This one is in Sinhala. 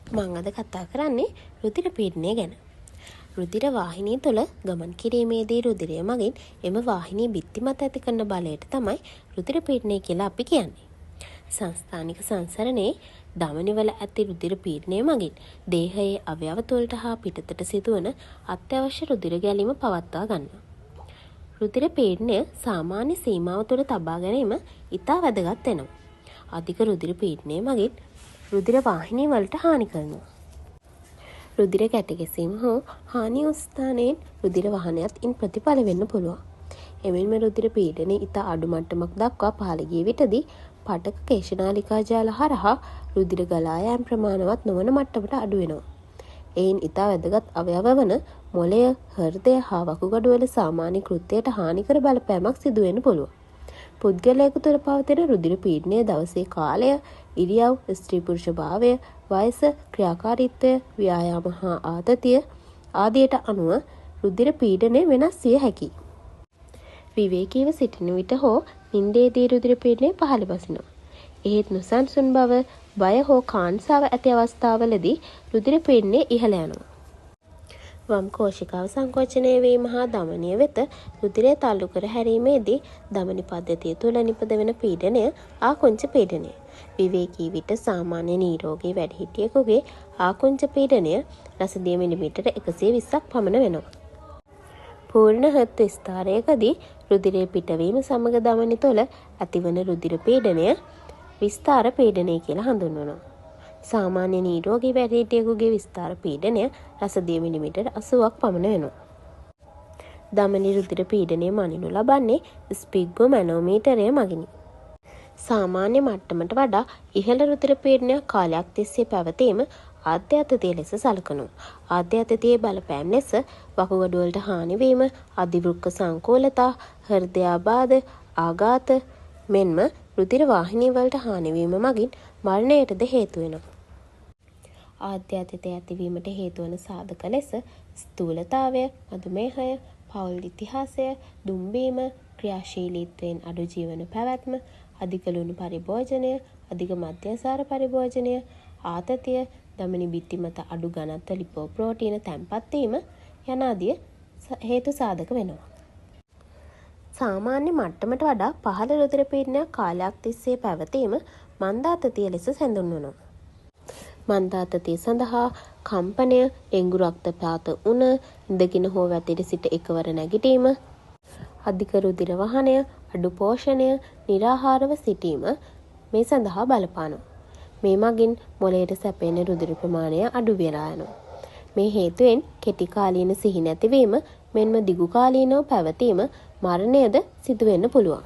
මම අද කතා කරන්නේ රුධිර පීඩනය ගැන. රුධිර වාහිනිය තුළ ගමන් කිරීමේදී රුධිරය මගින් එම වාහිනිය බිත්ති මත ඇති කරන බලයට තමයි රුධිර පීඩනය කියලා අපි කියන්නේ. සංස්ථානික සංසරණයේ ධමනිවල ඇති රුධිර පීඩනය මගින් දේහයේ අවයව තුළට හා පිටතට සිදුවන අත්‍යවශ්‍ය රුධිර ගැලීම පවත්වා ගන්නවා. රුධිර පීඩනය සාමාන්‍ය සීමාව තුළ තබා ගැනීම ඉතා වැදගත් වෙනවා. අධික රුධිර පීඩනය මගින් රුධිර වාහිනිය වලට හානි කරනවා. රුධිර කැටගැසීම හෝ හානි වූ ස්ථානයෙන් රුධිර වහනයත් ඉන් ප්‍රතිඵල වෙන්න පුළුවන්. එමෙන්ම රුධිර පීඩනය ඉතා අඩු මට්ටමක් දක්වා පහළ ගිය විටදී පටක කේශනාලිකා ජාල හරහා රුධිර ගලා යාම ප්‍රමාණවත් නොවන මට්ටමට අඩු වෙනවා. එයින් ඉතා වැදගත් අවයව වන මොළය, හෘදය හා වකුගඩු වල සාමාන්‍ය කෘත්‍යයට හානිකර බලපෑමක් සිදු වෙන්න පුළුවන්. පුද්ගලයෙකු තුළ පවතින රුධිර පීඩනය දවසේ කාලය, ඉරියව්, ස්ත්‍රී පුරුෂ භාවය, වයස, ක්‍රියාකාරීත්වය, ව්‍යායාම හා ආතතිය ආදියට අනුව රුධිර පීඩනය වෙනස් විය හැකියි. විවේකීව සිටින විට හෝ නින්දේදී රුධිර පීඩනය පහළ බසිනවා. එහෙත් නොසන්සුන් බව, බය හෝ කාංසාව ඇති අවස්ථාවලදී රුධිර පීඩනය ඉහළ යනවා. වම් කෝෂිකාව සංකෝචනය වීම හා දමනය වෙත රුධිරය තල්ලු කර හැරීමේදී දමනි පද්ධතිය තුළ නිපදවන පීඩනය ආකුංච පීඩනය. විවේකී විට සාමාන්‍ය නිරෝගී වැඩිහිටියෙකුගේ ආකුංච පීඩනය රසදිය මිලිමීටර 120ක් පමණ වෙනවා. පූර්ණ හෘද විස්තාරයකදී රුධිරය පිටවීම සමග දමනි තුළ ඇතිවන රුධිර පීඩනය විස්තාර පීඩනය කියලා හඳුන්වනවා. සාමාන්‍ය නිරෝගී වැඩිහිටියෙකුගේ විස්තාර පීඩනය රසදිය මිලිමීටර 80ක් පමණ වෙනවා. දමනි රුධිර පීඩනය මනිනු ලබන්නේ ස්පිග්ගෝ මැනෝමීටරය මගිනි. සාමාන්‍ය මට්ටමට වඩා ඉහළ රුධිර පීඩනයක් කාලයක් තිස්සේ පැවතීම ආද්‍ය ලෙස සලකනවා. ආද්‍ය බලපෑම් ලෙස වකුගඩු වලට හානි වීම, අධිවෘක්ක සංකෝලතා, හෘදයාබාධ, ආඝාත මෙන්ම රුධිර වාහිනී වලට හානි වීම මගින් මරණයටද හේතු වෙනවා. ආද්‍ය ඇතිවීමට හේතු වන සාධක ලෙස ස්ථූලතාවය, මధుමේහය, පෞල් ඉතිහාසය, දුම්බීම, ක්‍රියාශීලීත්වයෙන් අඩු ජීවන පැවැත්ම, අධික ලුණු පරිභෝජනය, අධික මධ්‍යසාර පරිභෝජනය, ආතතිය, දමනි බිත්ති මත අඩු ඝනත්ව ලිපෝප්‍රෝටීන තැන්පත් වීම යන ආදී හේතු සාධක වෙනවා. සාමාන්‍ය මට්ටමට වඩා පහළ රුධිර පීඩනයක් කාලයක් තිස්සේ පැවතීම මන්දාතතිය ලෙස හැඳින්වෙනවා. මන්දාතතිය සඳහා කම්පනය, ඩෙංගු රක්තපාත උණ, ඉඳගෙන හෝ වැතිර සිට එකවර නැගිටීම, අධික රුධිර වහනය, අඩු පෝෂණය, නිරාහාරව සිටීම මේ සඳහා බලපානවා. මේ මගින් මොළයට සැපෙන රුධිර ප්‍රමාණය අඩු වෙලා යනවා. මේ හේතුවෙන් කෙටි කාලීන සිහි නැතිවීම මෙන්ම දිගු කාලීනව පැවතීම මරණයද සිදු වෙන්න පුළුවන්.